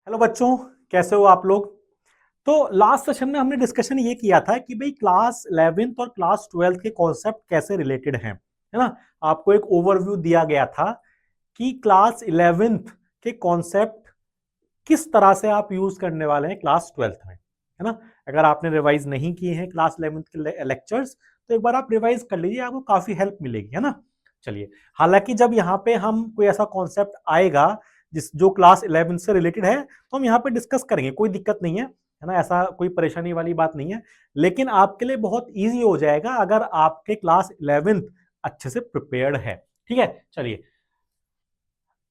Hello बच्चों, कैसे हो आप लोग। तो लास्ट सेशन में हमने डिस्कशन ये किया था कि भाई क्लास 11th और क्लास 12th के कॉन्सेप्ट कैसे रिलेटेड हैं, है ना। आपको एक ओवरव्यू दिया गया था कि क्लास 11th के कॉन्सेप्ट किस तरह से आप यूज करने वाले हैं क्लास 12th में, है ना। अगर आपने रिवाइज नहीं किए हैं क्लास 11th के लेक्चर्स तो एक बार आप रिवाइज कर लीजिए, आपको काफी हेल्प मिलेगी, है ना। चलिए, हालांकि जब यहाँ पे हम कोई ऐसा कॉन्सेप्ट आएगा जिस जो क्लास 11 से रिलेटेड है तो हम यहाँ पे डिस्कस करेंगे, कोई दिक्कत नहीं है ना, ऐसा कोई परेशानी वाली बात नहीं है। लेकिन आपके लिए बहुत ईजी हो जाएगा अगर आपके क्लास 11th अच्छे से प्रिपेयर्ड है। ठीक है, चलिए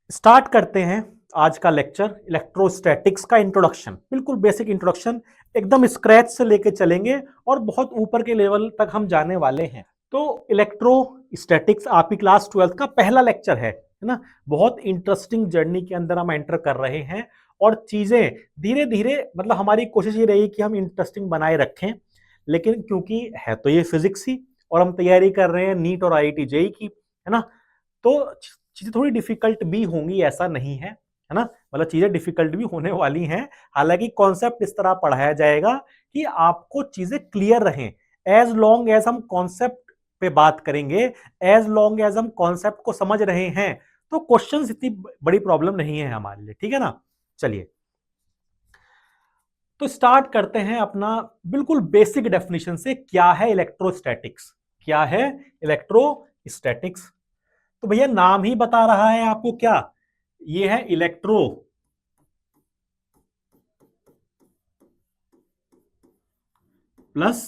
स्टार्ट करते हैं आज का लेक्चर। इलेक्ट्रोस्टैटिक्स का इंट्रोडक्शन, बिल्कुल बेसिक इंट्रोडक्शन, एकदम स्क्रैच से लेके चलेंगे और बहुत ऊपर के लेवल तक हम जाने वाले हैं। तो इलेक्ट्रोस्टैटिक्स आपकी क्लास 12th का पहला लेक्चर है ना। बहुत इंटरेस्टिंग जर्नी के अंदर हम एंटर कर रहे हैं और चीजें धीरे धीरे, मतलब हमारी कोशिश ये रही कि हम इंटरेस्टिंग बनाए रखें, लेकिन क्योंकि है तो ये फिजिक्स ही और हम तैयारी कर रहे हैं नीट और आईआईटी जेई की, है ना। तो चीजें थोड़ी डिफिकल्ट भी होंगी, ऐसा नहीं है ना, मतलब चीजें डिफिकल्ट भी होने वाली हैं। हालांकि कॉन्सेप्ट इस तरह पढ़ाया जाएगा कि आपको चीजें क्लियर रहें। एज लॉन्ग एज हम कॉन्सेप्ट पे बात करेंगे, एज लॉन्ग एज हम कॉन्सेप्ट को समझ रहे हैं, तो क्वेश्चंस इतनी बड़ी प्रॉब्लम नहीं है हमारे लिए, ठीक है ना। चलिए, तो स्टार्ट करते हैं अपना बिल्कुल बेसिक डेफिनेशन से। क्या है इलेक्ट्रोस्टैटिक्स, क्या है इलेक्ट्रोस्टैटिक्स। तो भैया नाम ही बता रहा है आपको क्या, ये है electro plus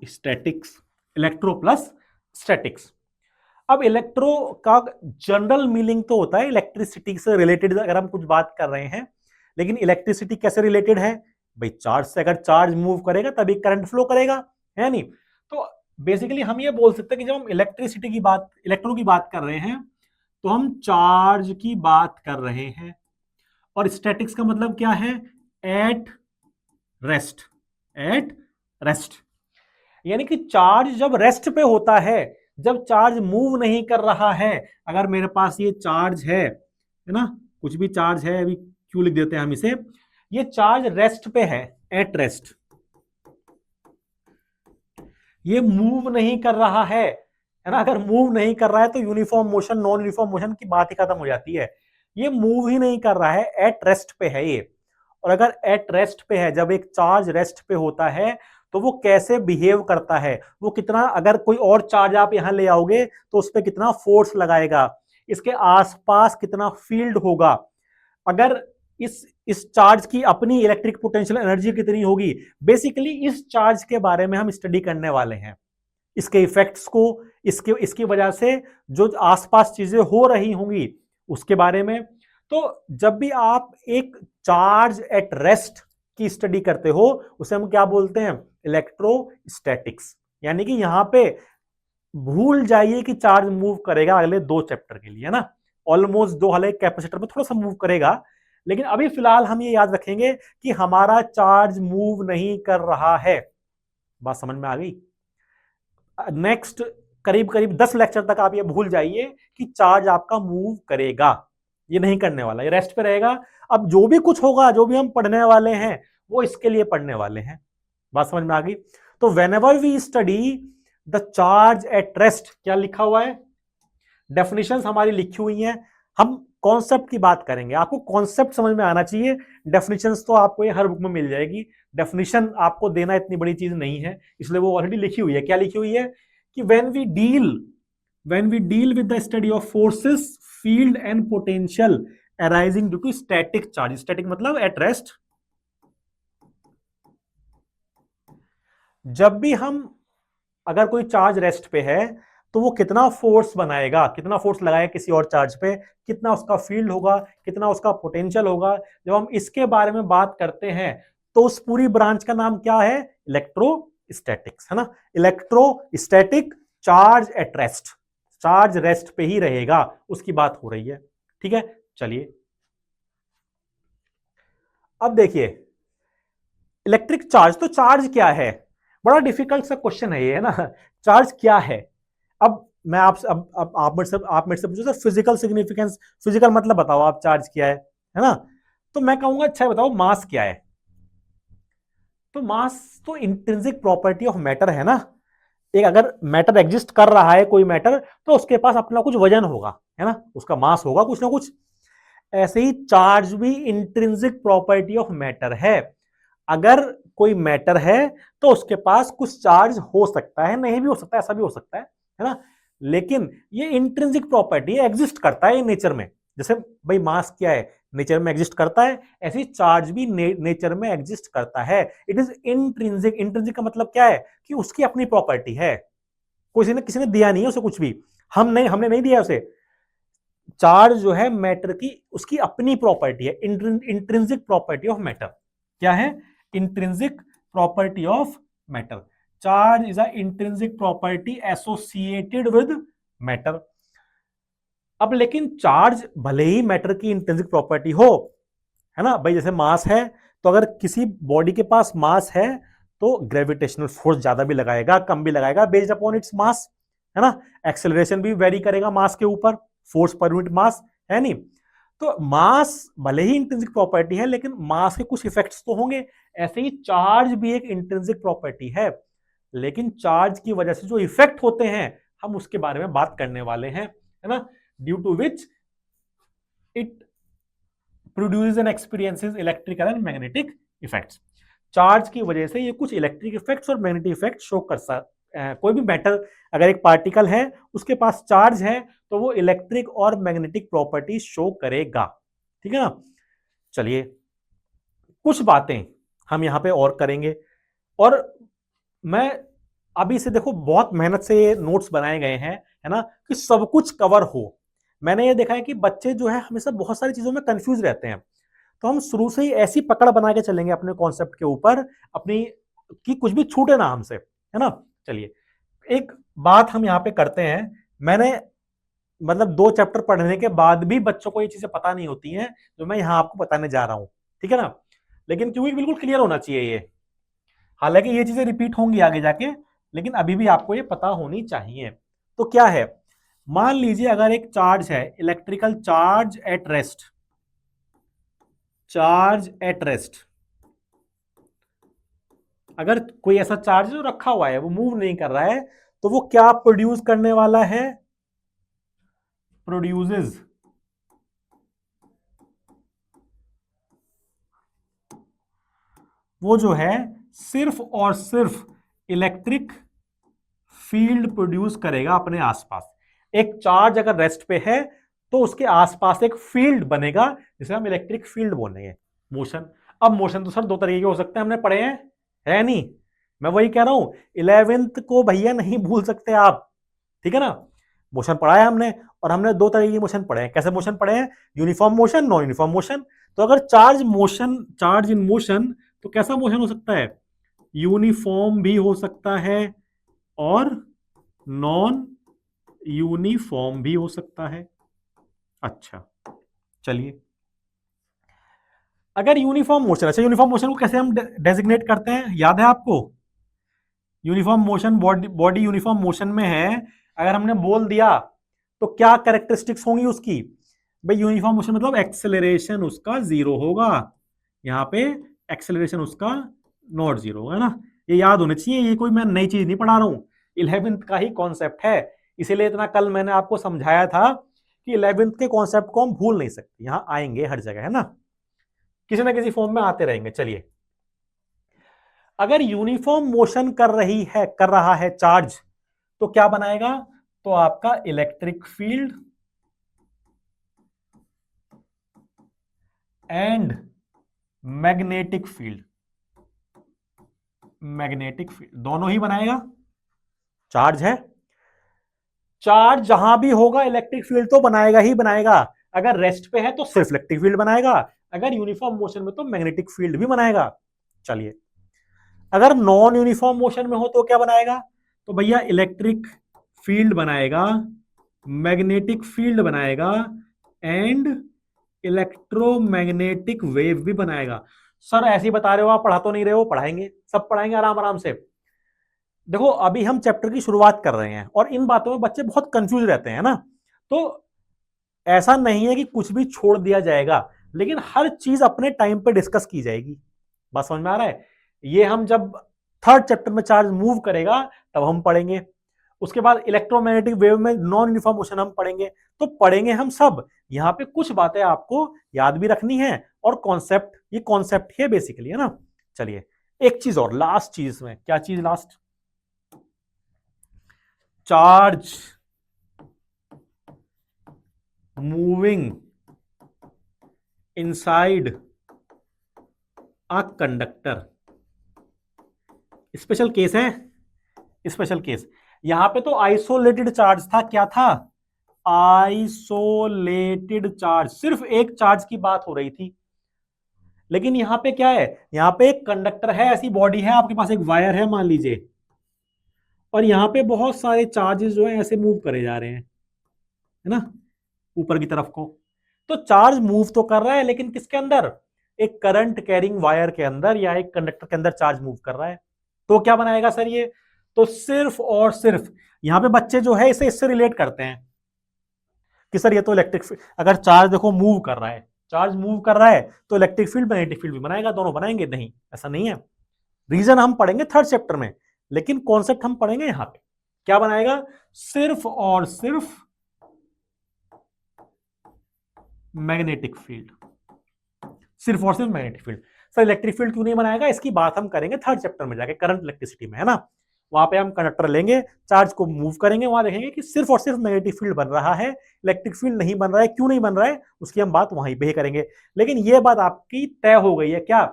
statics, electro plus statics. अब इलेक्ट्रो का जनरल मीनिंग तो होता है इलेक्ट्रिसिटी से रिलेटेड अगर हम कुछ बात कर रहे हैं, लेकिन इलेक्ट्रिसिटी कैसे रिलेटेड है भाई, चार्ज से। अगर चार्ज मूव करेगा तभी करंट फ्लो करेगा, है नहीं। तो बेसिकली हम ये बोल सकते हैं कि जब हम इलेक्ट्रिसिटी की बात, इलेक्ट्रो की बात कर रहे हैं तो हम चार्ज की बात कर रहे हैं। और स्टैटिक्स का मतलब क्या है, एट रेस्ट, एट रेस्ट, यानी कि चार्ज जब रेस्ट पे होता है, जब चार्ज मूव नहीं कर रहा है। अगर मेरे पास ये चार्ज है ना, कुछ भी चार्ज है, अभी क्यों लिख देते हैं हम इसे, ये चार्ज रेस्ट पे है, एट रेस्ट, ये मूव नहीं कर रहा है ना। अगर मूव नहीं कर रहा है तो uniform motion non uniform motion की बात ही खत्म हो जाती है। ये मूव ही नहीं कर रहा है, एट रेस्ट पे है ये। और अगर एट रेस्ट पे है, जब एक चार्ज रेस्ट पे होता है तो वो कैसे बिहेव करता है, वो कितना, अगर कोई और चार्ज आप यहां ले आओगे तो उस पर कितना फोर्स लगाएगा, इसके आसपास कितना फील्ड होगा, अगर इस चार्ज की अपनी इलेक्ट्रिक पोटेंशियल एनर्जी कितनी होगी। बेसिकली इस चार्ज के बारे में हम स्टडी करने वाले हैं, इसके इफेक्ट्स को, इसके इसकी वजह से जो आसपास चीजें हो रही होंगी उसके बारे में। तो जब भी आप एक चार्ज एट रेस्ट की स्टडी करते हो उसे हम क्या बोलते हैं, इलेक्ट्रोस्टैटिक्स। यानी कि यहां पे भूल जाइए कि चार्ज मूव करेगा अगले 2 चैप्टर के लिए, है ना। ऑलमोस्ट दो, हालांकि कैपेसिटर में थोड़ा सा मूव करेगा, लेकिन अभी फिलहाल हम ये याद रखेंगे कि हमारा चार्ज मूव नहीं कर रहा है। बात समझ में आ गई। नेक्स्ट करीब करीब 10 लेक्चर तक आप ये भूल जाइए कि चार्ज आपका मूव करेगा, ये नहीं करने वाला, ये रेस्ट पे रहेगा। अब जो भी कुछ होगा, जो भी हम पढ़ने वाले हैं वो इसके लिए पढ़ने वाले हैं। बात समझ में आ गई। तो whenever we study the charge at rest, क्या लिखा हुआ है, डेफिनेशंस हमारी लिखी हुई हैं। हम कॉन्सेप्ट की बात करेंगे, आपको कॉन्सेप्ट समझ में आना चाहिए। डेफिनेशंस तो आपको ये हर बुक में मिल जाएगी, डेफिनेशन आपको देना इतनी बड़ी चीज नहीं है, इसलिए वो ऑलरेडी लिखी हुई है। क्या लिखी हुई है कि when we deal with the study of forces, field and potential arising due to static charge, static मतलब एट रेस्ट। जब भी हम, अगर कोई चार्ज रेस्ट पे है तो वो कितना फोर्स बनाएगा, कितना फोर्स लगाएगा किसी और चार्ज पे, कितना उसका फील्ड होगा, कितना उसका पोटेंशियल होगा, जब हम इसके बारे में बात करते हैं तो उस पूरी ब्रांच का नाम क्या है, इलेक्ट्रोस्टैटिक्स, है ना। Electrostatic charge at rest, charge rest पे ही रहेगा, उसकी बात हो रही है। ठीक है, चलिए अब देखिए इलेक्ट्रिक चार्ज, तो चार्ज क्या है, बड़ा डिफिकल्ट सा क्वेश्चन है ये, है ना। चार्ज क्या है। अब मैं आपसे अब आप मेरे से पूछो सर फिजिकल सिग्निफिकेंस, फिजिकल मतलब बताओ आप चार्ज क्या है ना? तो मैं कहूंगा अच्छा बताओ मास क्या है। तो मास तो इंट्रिंसिक प्रॉपर्टी ऑफ मैटर है ना। एक अगर मैटर एग्जिस्ट कर रहा है कोई मैटर, तो उसके पास अपना कुछ वजन होगा, है ना, उसका मास होगा कुछ ना कुछ। ऐसे ही चार्ज भी इंट्रिंसिक प्रॉपर्टी ऑफ मैटर है। अगर कोई मैटर है तो उसके पास कुछ चार्ज हो सकता है, नहीं भी हो सकता है, ऐसा भी हो सकता है ना। लेकिन ये इंट्रिंसिक प्रॉपर्टी एग्जिस्ट करता है नेचर में। जैसे भाई मास क्या है, नेचर में एग्जिस्ट करता है, ऐसे ही चार्ज भी नेचर में एग्जिस्ट करता है। It is intrinsic. इंट्रिंसिक का मतलब क्या है कि उसकी अपनी प्रॉपर्टी है, किसी ने दिया नहीं है उसे कुछ भी, हमने नहीं दिया उसे। चार्ज जो है मैटर की उसकी अपनी प्रॉपर्टी है, इंट्रिंसिक प्रॉपर्टी ऑफ मैटर। क्या है? Intrinsic property of matter. Charge is a intrinsic property associated with matter. अब लेकिन चार्ज भले ही मैटर की इंट्रिंसिक प्रॉपर्टी हो, है ना भाई, जैसे मास है, तो अगर किसी बॉडी के पास मास है तो ग्रेविटेशनल फोर्स ज्यादा भी लगाएगा कम भी लगाएगा बेस्ड अपॉन इट्स मास, है ना। एक्सेलरेशन भी वेरी करेगा मास के ऊपर, फोर्स पर यूनिट मास, है नहीं। तो मास भले ही इंट्रिंसिक प्रॉपर्टी है, लेकिन मास के कुछ इफेक्ट्स तो होंगे। ऐसे ही चार्ज भी एक इंट्रिंसिक प्रॉपर्टी है, लेकिन चार्ज की वजह से जो इफेक्ट होते हैं हम उसके बारे में बात करने वाले हैं, है ना। Due to which it produce and experiences electrical and magnetic effects. Charge की वजह से ये कुछ इलेक्ट्रिक इफेक्ट्स और मैग्नेटिक इफेक्ट शो कर सकता। कोई भी मैटर, अगर एक पार्टिकल है उसके पास चार्ज है, तो वो इलेक्ट्रिक और मैग्नेटिक प्रॉपर्टी शो करेगा, ठीक है ना। चलिए कुछ बातें हम यहां पे और करेंगे। और मैं अभी से देखो बहुत मेहनत से ये नोट्स बनाए गए हैं, है ना, कि सब कुछ कवर हो। मैंने ये देखा है कि बच्चे जो है हमेशा बहुत सारी चीजों में कंफ्यूज रहते हैं। तो हम शुरू से ही ऐसी पकड़ बना के चलेंगे अपने कॉन्सेप्ट के ऊपर, अपनी, कि कुछ भी छूटे ना हमसे, है ना। चलिए एक बात हम यहाँ पे करते हैं। मैंने मतलब 2 चैप्टर पढ़ने के बाद भी बच्चों को ये चीजें पता नहीं होती हैं जो मैं यहाँ आपको बताने जा रहा हूँ, ठीक है ना। लेकिन क्योंकि बिल्कुल क्लियर होना चाहिए ये, हालांकि ये चीजें रिपीट होंगी आगे जाके, लेकिन अभी भी आपको ये पता होनी चाहिए। तो क्या है, मान लीजिए अगर एक चार्ज है, electrical charge at rest, charge at rest, अगर कोई ऐसा चार्ज जो रखा हुआ है वो मूव नहीं कर रहा है, तो वो क्या प्रोड्यूस करने वाला है? प्रोड्यूसेस वो जो है सिर्फ और सिर्फ इलेक्ट्रिक फील्ड प्रोड्यूस करेगा अपने आसपास। एक चार्ज अगर रेस्ट पे है तो उसके आसपास एक फील्ड बनेगा जिसे हम इलेक्ट्रिक फील्ड बोलेंगे। मोशन, अब मोशन तो सर 2 तरीके के हो सकते हैं, हमने पढ़े हैं, है नहीं। मैं वही कह रहा हूं, 11th को भैया नहीं भूल सकते आप, ठीक है ना। मोशन पढ़ा है हमने, और हमने 2 तरीके की मोशन पढ़े हैं। कैसे मोशन पढ़े हैं? Uniform motion, non uniform motion. तो अगर charge motion, charge in motion, तो कैसा मोशन हो सकता है? यूनिफॉर्म भी हो सकता है और नॉन यूनिफॉर्म भी हो सकता है। अच्छा चलिए, अगर यूनिफॉर्म मोशन, अच्छा यूनिफॉर्म मोशन को कैसे हम डेजिग्नेट करते हैं, याद है आपको? Uniform motion, body body uniform motion में है, अगर हमने बोल दिया तो क्या कैरेक्टरिस्टिक्स होंगी उसकी? भाई यूनिफॉर्म मोशन मतलब एक्सेलरेशन उसका 0 होगा, यहाँ पे एक्सेलरेशन उसका नॉट 0 होगा ना। ये याद होना चाहिए, ये कोई मैं नई चीज नहीं पढ़ा रहा हूँ, 11th का ही कॉन्सेप्ट है। इसीलिए इतना कल मैंने आपको समझाया था कि 11th के कॉन्सेप्ट को हम भूल नहीं सकते, यहाँ आएंगे हर जगह, है ना, किसी ना किसी फॉर्म में आते रहेंगे। चलिए, अगर यूनिफॉर्म मोशन कर रहा है चार्ज, तो क्या बनाएगा? तो आपका electric field and magnetic field, magnetic field दोनों ही बनाएगा। चार्ज है, चार्ज जहां भी होगा इलेक्ट्रिक फील्ड तो बनाएगा ही बनाएगा। अगर रेस्ट पे है तो सिर्फ इलेक्ट्रिक फील्ड बनाएगा, अगर यूनिफॉर्म मोशन में तो मैग्नेटिक फील्ड भी बनाएगा। चलिए, अगर नॉन यूनिफॉर्म मोशन में हो तो क्या बनाएगा? तो भैया इलेक्ट्रिक फील्ड बनाएगा, मैग्नेटिक फील्ड बनाएगा एंड इलेक्ट्रोमैग्नेटिक वेव भी बनाएगा। सर ऐसे ही बता रहे हो आप, पढ़ा तो नहीं रहे हो? पढ़ाएंगे, सब पढ़ाएंगे आराम आराम से। देखो अभी हम चैप्टर की शुरुआत कर रहे हैं और इन बातों में बच्चे बहुत कंफ्यूज रहते हैं ना, तो ऐसा नहीं है कि कुछ भी छोड़ दिया जाएगा, लेकिन हर चीज अपने टाइम पे डिस्कस की जाएगी। बात समझ में आ रहा है? ये हम जब थर्ड चैप्टर में चार्ज मूव करेगा तब हम पढ़ेंगे। उसके बाद इलेक्ट्रोमैग्नेटिक वेव में नॉन यूनिफॉर्म मोशन हम पढ़ेंगे। तो पढ़ेंगे हम सब। यहाँ पे कुछ बातें आपको याद भी रखनी है और कॉन्सेप्ट, ये कॉन्सेप्ट है बेसिकली, है ना। चलिए एक चीज और, लास्ट चीज में, क्या चीज last? Charge moving inside a conductor, special case है, स्पेशल केस। यहां पे तो आइसोलेटेड चार्ज था, क्या था? आइसोलेटेड चार्ज, सिर्फ एक चार्ज की बात हो रही थी। लेकिन यहां पे क्या है? यहां पे एक कंडक्टर है, ऐसी बॉडी है, आपके पास एक वायर है मान लीजिए, और यहां पे बहुत सारे चार्जेस जो है ऐसे मूव करे जा रहे हैं, है ना, ऊपर की तरफ को। तो चार्ज मूव तो कर रहा है, लेकिन किसके अंदर? एक करंट कैरिंग वायर के अंदर या एक कंडक्टर के अंदर चार्ज मूव कर रहा है। तो क्या बनाएगा सर ये? तो सिर्फ और सिर्फ, यहां पे बच्चे जो है इसे इससे रिलेट करते हैं कि सर ये तो इलेक्ट्रिक फील्ड, अगर चार्ज देखो मूव कर रहा है, चार्ज मूव कर रहा है तो इलेक्ट्रिक फील्ड मैग्नेटिक फील्ड भी बनाएगा, दोनों बनाएंगे? नहीं, ऐसा नहीं है। रीजन हम पढ़ेंगे थर्ड चैप्टर में, लेकिन कॉन्सेप्ट हम पढ़ेंगे यहां पे। क्या बनाएगा? सिर्फ और सिर्फ मैग्नेटिक फील्ड, सिर्फ और सिर्फ magnetic field. Sir electric field क्यों नहीं बनाएगा? इसकी बात हम करेंगे थर्ड चैप्टर में जाके, करंट इलेक्ट्रिसिटी में, है ना। वहां पे हम कंडक्टर लेंगे, चार्ज को मूव करेंगे, वहां देखेंगे कि सिर्फ और सिर्फ मैग्नेटिक फील्ड बन रहा है, इलेक्ट्रिक फील्ड नहीं बन रहा है। क्यों नहीं बन रहा है उसकी हम बात वहीं पे करेंगे। लेकिन ये बात आपकी तय हो गई है क्या?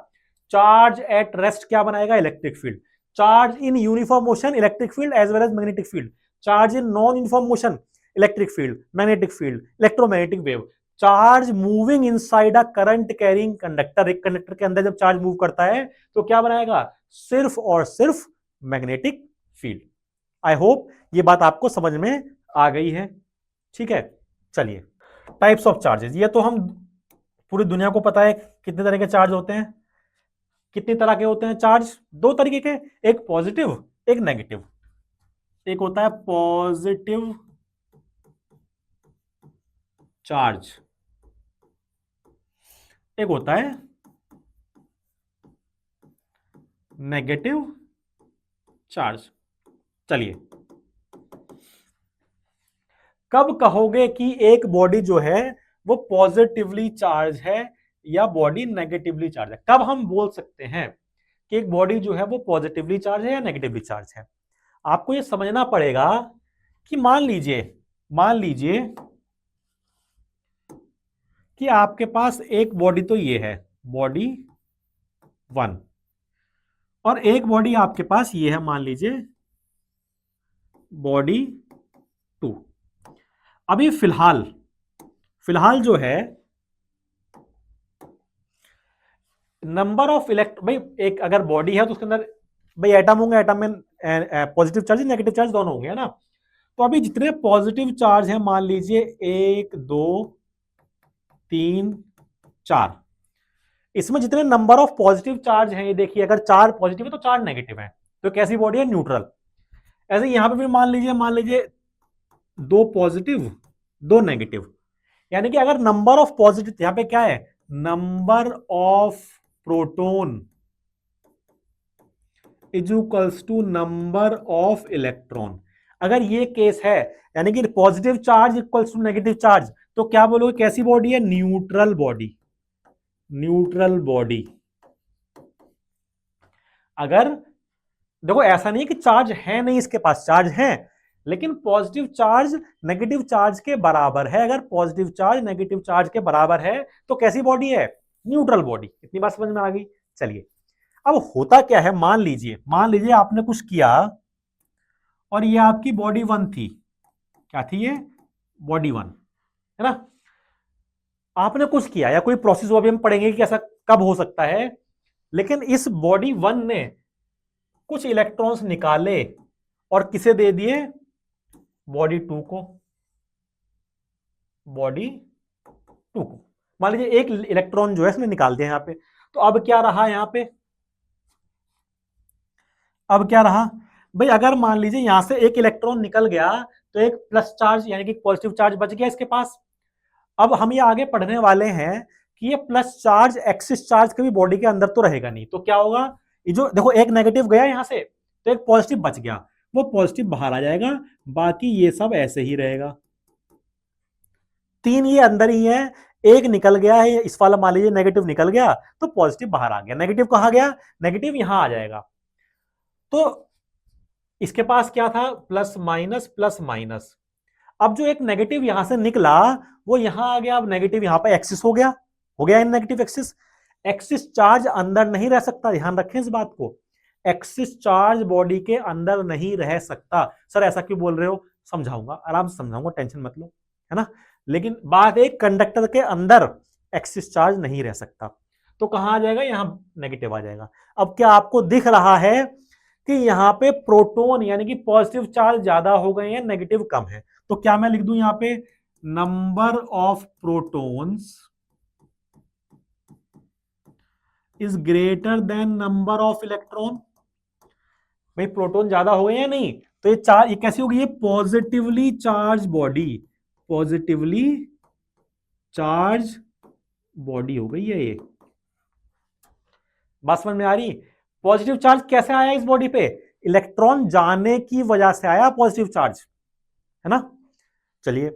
चार्ज एट रेस्ट क्या बनाएगा? Electric field. Charge in uniform motion electric field as well as magnetic field. Charge in non uniform motion electric field, magnetic field, electromagnetic wave. Charge moving inside a current carrying conductor, एक conductor के अंदर जब charge move करता है तो क्या बनाएगा? सिर्फ और सिर्फ मैग्नेटिक फील्ड। आई होप ये बात आपको समझ में आ गई है। ठीक है, चलिए टाइप्स ऑफ चार्जेस, ये तो हम पूरी दुनिया को पता है कितने तरह के चार्ज होते हैं। कितने तरह के होते हैं चार्ज? दो तरीके के, एक पॉजिटिव एक नेगेटिव। एक होता है पॉजिटिव चार्ज, एक होता है नेगेटिव चार्ज। चलिए, कब कहोगे कि एक बॉडी जो है वो पॉजिटिवली चार्ज है या बॉडी नेगेटिवली चार्ज है? कब हम बोल सकते हैं कि एक बॉडी जो है वो पॉजिटिवली चार्ज है या नेगेटिवली चार्ज है? आपको ये समझना पड़ेगा कि मान लीजिए कि आपके पास एक बॉडी तो ये है, बॉडी 1, और एक बॉडी आपके पास ये है, मान लीजिए बॉडी 2। अभी फिलहाल फिलहाल जो है नंबर ऑफ भाई एक अगर बॉडी है तो उसके अंदर भाई एटम होंगे, एटम में पॉजिटिव चार्ज नेगेटिव चार्ज दोनों होंगे, है ना। तो अभी जितने पॉजिटिव चार्ज हैं, मान लीजिए 1 2 3 4, इसमें जितने नंबर ऑफ पॉजिटिव चार्ज हैं, ये देखिए अगर 4 पॉजिटिव है तो 4 नेगेटिव है, तो कैसी बॉडी है? न्यूट्रल। ऐसे यहां पे भी मान लीजिए 2 पॉजिटिव 2 नेगेटिव, यानी कि अगर नंबर ऑफ पॉजिटिव, यहां पे क्या है? Number of proton is equals to number of electron. अगर ये केस है, यानी कि positive charge equals to negative charge, तो क्या बोलोगे कैसी बॉडी है? Neutral body, neutral body. अगर देखो ऐसा नहीं है कि चार्ज है नहीं, इसके पास चार्ज है, लेकिन पॉजिटिव चार्ज नेगेटिव चार्ज के बराबर है। अगर पॉजिटिव चार्ज नेगेटिव चार्ज के बराबर है तो कैसी बॉडी है? Neutral body. इतनी बात समझ में आ गई? चलिए, अब होता क्या है, मान लीजिए आपने कुछ किया और ये आपकी बॉडी 1 थी। क्या थी ये? बॉडी 1, है ना। आपने कुछ किया या कोई प्रोसेस हुआ, अभी हम पढ़ेंगे कि ऐसा कब हो सकता है, लेकिन इस बॉडी 1 ने कुछ इलेक्ट्रॉन्स निकाले और किसे दे दिए? बॉडी 2 को, बॉडी 2 को। मान लीजिए एक इलेक्ट्रॉन जो है इसने निकाल दिया यहां पे, तो अब क्या रहा यहां पे? अब क्या रहा? भाई अगर मान लीजिए यहां से एक इलेक्ट्रॉन निकल गया तो एक प्लस चार्ज यानी कि पॉजिटिव चार्ज बच गया इसके पास। अब हम ये आगे पढ़ने वाले हैं कि ये प्लस चार्ज एक्सिस चार्ज कभी बॉडी के अंदर तो रहेगा नहीं, तो क्या होगा, ये जो देखो एक नेगेटिव गया यहां से तो एक पॉजिटिव बच गया, वो पॉजिटिव बाहर आ जाएगा, बाकी ये सब ऐसे ही रहेगा। तीन ये अंदर ही है, एक निकल गया है, इस वाला मान लीजिए नेगेटिव निकल गया तो पॉजिटिव बाहर आ गया, नेगेटिव कहां गया, नेगेटिव यहां आ जाएगा। तो इसके पास क्या था, प्लस माइनस प्लस माइनस। अब जो एक नेगेटिव यहां से निकला वो यहां आ गया, अब नेगेटिव यहां पर एक्सिस हो गया इन नेगेटिव एक्सिस। एक्सिस चार्ज अंदर नहीं रह सकता, ध्यान रखें इस बात को, एक्सिस चार्ज बॉडी के अंदर नहीं रह सकता। सर ऐसा क्यों बोल रहे हो, समझाऊंगा, आराम से समझाऊंगा, टेंशन मत लो, है ना। लेकिन बात एक कंडक्टर के अंदर एक्सिस चार्ज नहीं रह सकता, तो कहां आ जाएगा, यहां नेगेटिव आ जाएगा। अब क्या आपको दिख रहा है कि यहां पे प्रोटॉन यानी कि पॉजिटिव चार्ज ज्यादा हो गए हैं, नेगेटिव कम है, तो क्या मैं लिख दूं यहां पे, number of protons is greater than number of electron. भाई प्रोटॉन ज्यादा हो गए या नहीं, तो ये चार्ज, ये कैसी होगी, ये positively charge body, positively charge body हो गई है ये। बात समझ में आ रही, पॉजिटिव चार्ज कैसे आया इस बॉडी पे, इलेक्ट्रॉन जाने की वजह से आया पॉजिटिव चार्ज, है ना। चलिए,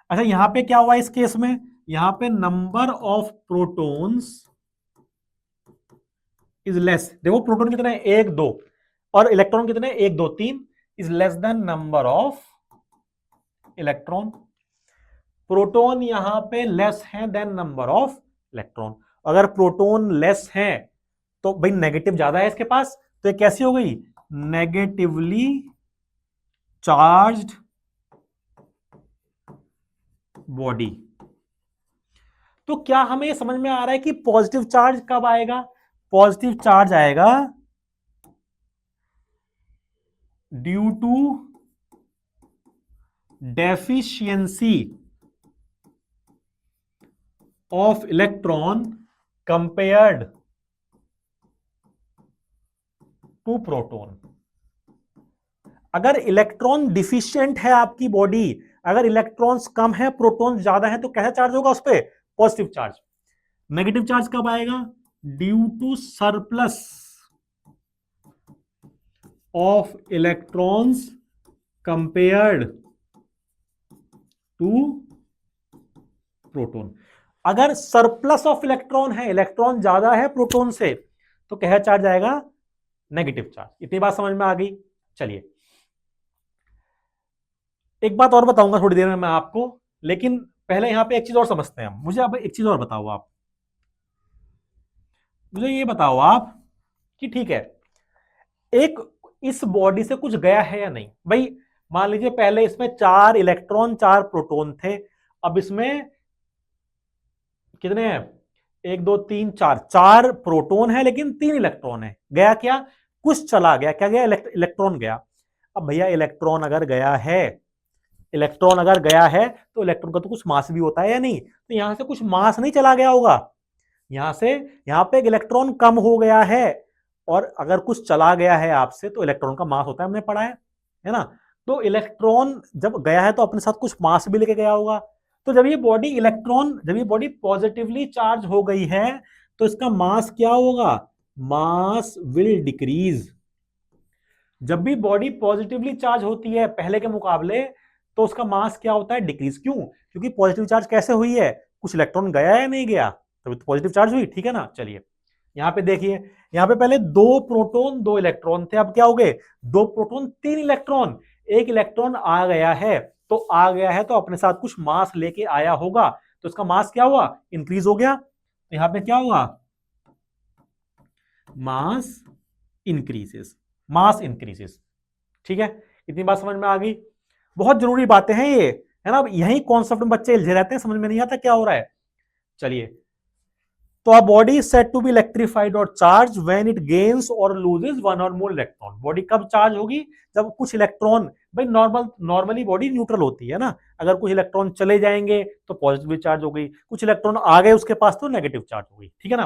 अच्छा यहां पे क्या हुआ इस केस में, यहां पे number of protons is less, देखो प्रोटॉन कितने हैं, एक दो, और इलेक्ट्रॉन कितने, एक दो तीन, is less than number of electron. Proton यहां पे लेस है देन नंबर ऑफ इलेक्ट्रॉन। अगर प्रोटॉन लेस है तो भाई नेगेटिव ज्यादा है इसके पास, तो ये कैसी हो गई, नेगेटिवली चार्ज्ड बॉडी। तो क्या हमें ये समझ में आ रहा है कि पॉजिटिव चार्ज कब आएगा, पॉजिटिव चार्ज आएगा due to deficiency of electron compared to proton. अगर इलेक्ट्रॉन डिफिशिएंट है आपकी बॉडी, अगर इलेक्ट्रॉन्स कम है प्रोटॉन ज्यादा है, तो कैसा चार्ज होगा उस पर, पॉजिटिव चार्ज। नेगेटिव चार्ज कब आएगा, due to surplus of electrons compared to proton. अगर सरप्लस ऑफ इलेक्ट्रॉन है, इलेक्ट्रॉन ज्यादा है प्रोटॉन से, तो क्या चार्ज आएगा, नेगेटिव चार्ज। इतनी बात समझ में आ गई। चलिए एक बात और बताऊंगा थोड़ी देर में मैं आपको, लेकिन पहले यहां पे एक चीज और समझते हैं हम। मुझे अब एक चीज और बताओ आप, मुझे ये बताओ आप कि ठीक है, एक इस बॉडी से कुछ गया है या नहीं। भाई मान लीजिए पहले इसमें 4 इलेक्ट्रॉन 4 प्रोटॉन थे, अब इसमें कितने हैं, 1 2 3 4, 4 प्रोटॉन है लेकिन 3 इलेक्ट्रॉन है, गया क्या, कुछ चला गया, क्या गया, इलेक्ट्रॉन गया। अब भैया इलेक्ट्रॉन अगर गया है, इलेक्ट्रॉन अगर गया है तो इलेक्ट्रॉन का तो कुछ मास भी होता है या नहीं, तो यहां से कुछ मास नहीं चला गया होगा, यहां से यहां पे एक इलेक्ट्रॉन कम हो गया है, और अगर कुछ चला गया है आपसे तो इलेक्ट्रॉन का मास होता है, हमने पढ़ा है ना। तो इलेक्ट्रॉन जब गया है तो अपने साथ कुछ मास भी लेके गया होगा। तो जब ये बॉडी इलेक्ट्रॉन, जब ये बॉडी पॉजिटिवली चार्ज हो गई है तो इसका मास क्या होगा, मास विल डिक्रीज। जब भी बॉडी पॉजिटिवली चार्ज होती है पहले के मुकाबले, तो उसका मास क्या होता है, डिक्रीज। क्यों, क्योंकि पॉजिटिव चार्ज कैसे हुई है, कुछ इलेक्ट्रॉन गया या नहीं गया, तभी तो पॉजिटिव चार्ज हुई, ठीक है ना। चलिए यहां पे देखिए, यहां पे पहले 2 प्रोटॉन 2 इलेक्ट्रॉन थे, अब क्या हो गए, 2 प्रोटॉन 3 इलेक्ट्रॉन, एक इलेक्ट्रॉन आ गया है, तो आ गया है तो अपने साथ कुछ मास लेके आया होगा, तो इसका मास क्या हुआ, इंक्रीज हो गया, तो यहां पे क्या हुआ, मास इंक्रीजेस, मास इंक्रीजेस। ठीक है, इतनी बात समझ में आ गई। बहुत जरूरी बातें हैं ये, है ना। यही कॉन्सेप्ट में बच्चे उलझे रहते हैं, समझ में नहीं आता क्या हो रहा है। चलिए, तो a body is said to be electrified or charge when it gains or loses one or more electron. Body कब चार्ज होगी, जब कुछ इलेक्ट्रॉन, भाई नॉर्मली बॉडी न्यूट्रल होती है ना, अगर कुछ इलेक्ट्रॉन चले जाएंगे तो पॉजिटिव चार्ज हो गई, कुछ इलेक्ट्रॉन आ गए उसके पास तो नेगेटिव चार्ज हो गई, ठीक है ना।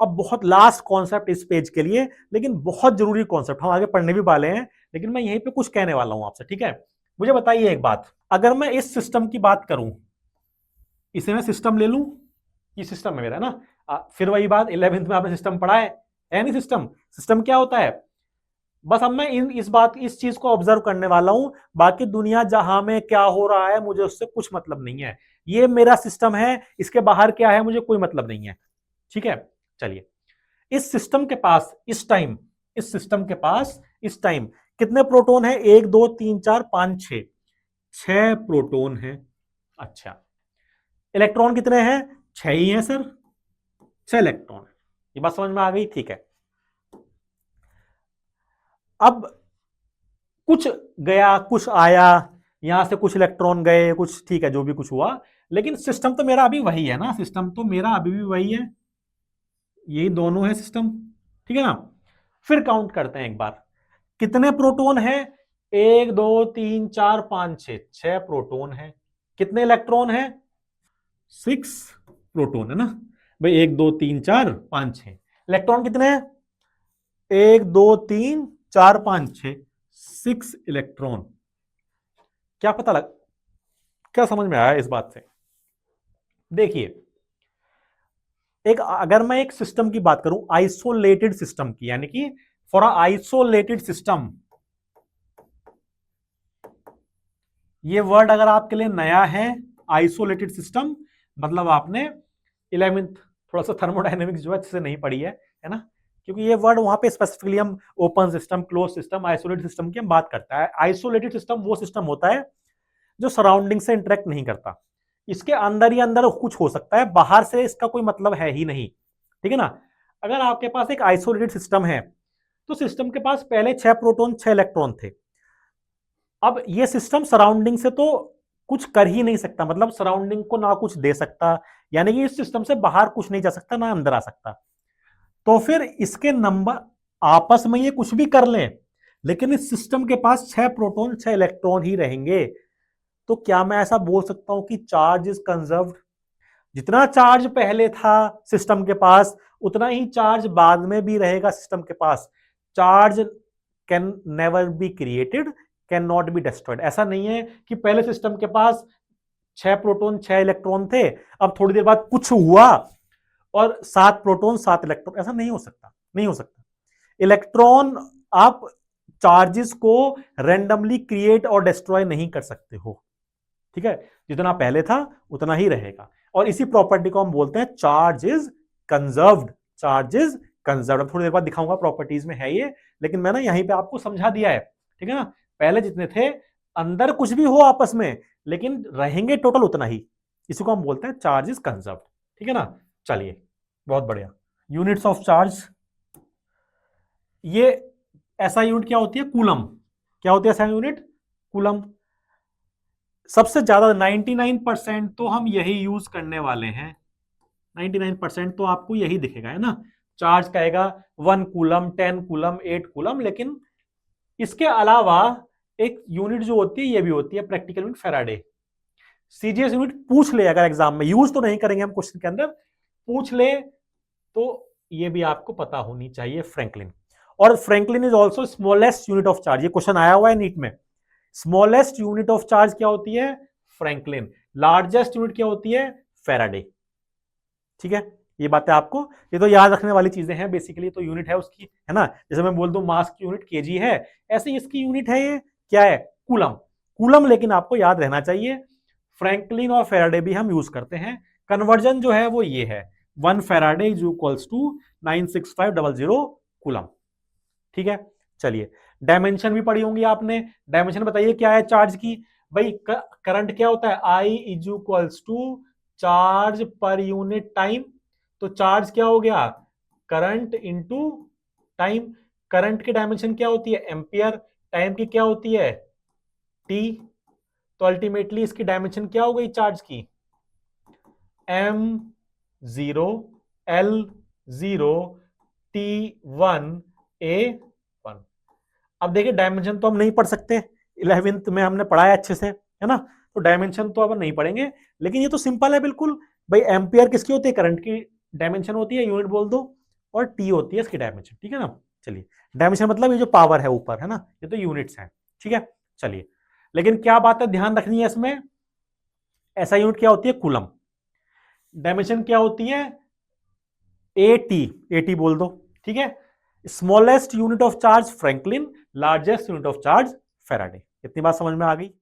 अब बहुत लास्ट कॉन्सेप्ट इस पेज के लिए, लेकिन बहुत जरूरी कॉन्सेप्ट, हम आगे पढ़ने भी वाले हैं, लेकिन मैं यहीं पे कुछ कहने वाला हूं आपसे, ठीक है। मुझे बताइए एक बात, अगर मैं इस सिस्टम की बात करूं, इसे मैं सिस्टम ले लूं, ये सिस्टम है मेरा ना, फिर वही बात 11th में आपने सिस्टम पढ़ा है नहीं? सिस्टम, सिस्टम क्या होता है? बस अब मैं इस चीज को ऑब्जर्व करने वाला हूं, बाकी दुनिया जहां में क्या हो रहा है मुझे उससे कुछ मतलब नहीं है। ये मेरा सिस्टम है, इसके बाहर क्या है मुझे कोई मतलब नहीं है, ठीक है। चलिए, इस सिस्टम के पास इस टाइम, इस सिस्टम के पास इस टाइम कितने प्रोटॉन है? 1 2 3 4 5 6, 6 प्रोटॉन है। अच्छा, इलेक्ट्रॉन कितने हैं? 6 ही हैं सर, 6 इलेक्ट्रॉन। ये बात समझ में आ गई? ठीक है। अब कुछ गया कुछ आया, यहां से कुछ इलेक्ट्रॉन गए, कुछ, ठीक है, जो भी कुछ हुआ, लेकिन सिस्टम तो मेरा अभी वही है ना, सिस्टम तो मेरा अभी भी वही है, यही दोनों है सिस्टम, ठीक है ना। फिर काउंट करते हैं एक बार, कितने प्रोटॉन है? 1 2 3 4 5 6, 6 प्रोटॉन है। कितने इलेक्ट्रॉन है? 6 प्रोटॉन है ना भाई, 1 2 3 4 5 6। इलेक्ट्रॉन कितने हैं? 1 2 3 4 5 6, 6 इलेक्ट्रॉन। क्या पता लग, क्या समझ में आया इस बात से? देखिए, एक, अगर मैं एक सिस्टम की बात करूं, आइसोलेटेड सिस्टम की, यानी कि फॉर आइसोलेटेड सिस्टम, ये वर्ड अगर आपके लिए नया है, आइसोलेटेड सिस्टम, मतलब आपने 11th थोड़ा सा थर्मोडायनेमिक्स जो है अच्छे से नहीं पढ़ी है ना, क्योंकि ये वर्ड वहां पे स्पेसिफिकली हम open system, close system, isolated system की हम बात करता है। आइसोलेटेड सिस्टम वो सिस्टम होता है जो सराउंडिंग से इंटरेक्ट नहीं करता, इसके अंदर ही अंदर कुछ हो सकता है, बाहर से इसका कोई मतलब है ही नहीं, ठीक है ना। अगर आपके पास एक आइसोलेटेड सिस्टम है, तो सिस्टम के पास पहले 6 प्रोटॉन 6 इलेक्ट्रॉन थे। अब ये सिस्टम सराउंडिंग से तो कुछ कर ही नहीं सकता, मतलब सराउंडिंग को ना कुछ दे सकता, यानी कि इस सिस्टम से बाहर कुछ नहीं जा सकता, ना अंदर आ सकता। तो फिर इसके नंबर आपस में ये कुछ भी कर लें, लेकिन इस सिस्टम के पास 6 प्रोटॉन 6 इलेक्ट्रॉन ही रहेंगे। तो क्या मैं ऐसा बोल सकता हूं कि चार्ज इज कंजर्व्ड? जितना चार्ज पहले था सिस्टम के पास, उतना ही चार्ज बाद में भी रहेगा सिस्टम के पास। Charge can never be created, can not be destroyed. ऐसा नहीं है कि पहले सिस्टम के पास 6 प्रोटॉन 6 इलेक्ट्रॉन थे, अब थोड़ी देर बाद कुछ हुआ और 7 प्रोटॉन 7 इलेक्ट्रॉन, ऐसा नहीं हो सकता, नहीं हो सकता। इलेक्ट्रॉन, आप चार्जेस को रेंडमली क्रिएट और डिस्ट्रॉय नहीं कर सकते हो, ठीक है। जितना पहले था उतना ही रहेगा, और इसी प्रॉपर्टी को हम बोलते हैं charge is conserved. Charge is conserved. थोड़ी देर बाद दिखाऊंगा प्रॉपर्टीज में है ये, लेकिन मैंने यहीं पे आपको समझा दिया है, ठीक है ना। पहले जितने थे, अंदर कुछ भी हो आपस में, लेकिन रहेंगे टोटल उतना ही, इसी को हम बोलते हैं चार्ज इज कंजर्व्ड, ठीक है ना। चलिए, बहुत बढ़िया। यूनिट्स ऑफ चार्ज, ये ऐसा यूनिट क्या होती है? कूलम। क्या होती है ऐसा यूनिट? कूलम। सबसे ज्यादा 99% तो हम यही यूज करने वाले हैं, 99% तो आपको यही दिखेगा, है ना। चार्ज कहेगा 1 कूलम, 10 कूलम, 8 कूलम, लेकिन इसके अलावा एक यूनिट जो होती है ये भी होती है, practical unit Faraday. CGS unit पूछ ले अगर एग्जाम में, यूज तो नहीं करेंगे हम क्वेश्चन के अंदर, पूछ ले तो ये भी आपको पता होनी चाहिए, फ्रैंकलिन। और Franklin is also smallest unit of charge, ये क्वेश्चन आया हुआ है नीट में। स्मॉलेस्ट यूनिट ऑफ चार्ज क्या होती है? फ्रैंकलिन। लार्जेस्ट यूनिट क्या होती है? फैराडे, ठीक है। ये बातें आपको, ये तो याद रखने वाली चीजें हैं बेसिकली, तो यूनिट है उसकी, है ना। जैसे मैं बोल दूं मास की यूनिट केजी है, ऐसे इसकी यूनिट है ये, क्या है? कूलम। कूलम, लेकिन आपको याद रहना चाहिए, फ्रैंकलिन और फैराडे भी हम यूज करते हैं। कन्वर्जन जो है वो ये है, 1 Faraday is equals to 96500 coulomb, ठीक है। चलिए, डायमेंशन भी पढ़ी होंगी आपने। डायमेंशन बताइए क्या है चार्ज की? भाई करंट क्या होता है? I is equals to charge per unit time. तो चार्ज क्या हो गया? Current into time. करंट की डायमेंशन क्या होती है? एम्पियर। टाइम की क्या होती है? टी। तो अल्टीमेटली इसकी डायमेंशन क्या हो गई चार्ज की? M zero L zero T one A one. अब देखिए, डायमेंशन तो हम नहीं पढ़ सकते, 11th में हमने पढ़ा है अच्छे से, है ना। तो डायमेंशन तो अब नहीं पढ़ेंगे, लेकिन ये तो सिंपल है बिल्कुल। भाई एम्पियर किसकी होती है? करंट की डायमेंशन होती है, यूनिट बोल दो। और टी होती है इसकी डायमेंशन, ठीक है ना। चलिए, डायमेंशन मतलब ये जो पावर है ऊपर, है ना, ये तो यूनिट्स हैं, ठीक है। चलिए, लेकिन क्या बात है ध्यान रखनी है इसमें, ऐसा यूनिट क्या होती है, कूलम। डायमेंशन क्या होती है, एटी, एटी बोल दो, ठीक है। Smallest unit of charge Franklin, largest unit of charge Faraday. इतनी बात समझ में आ गई।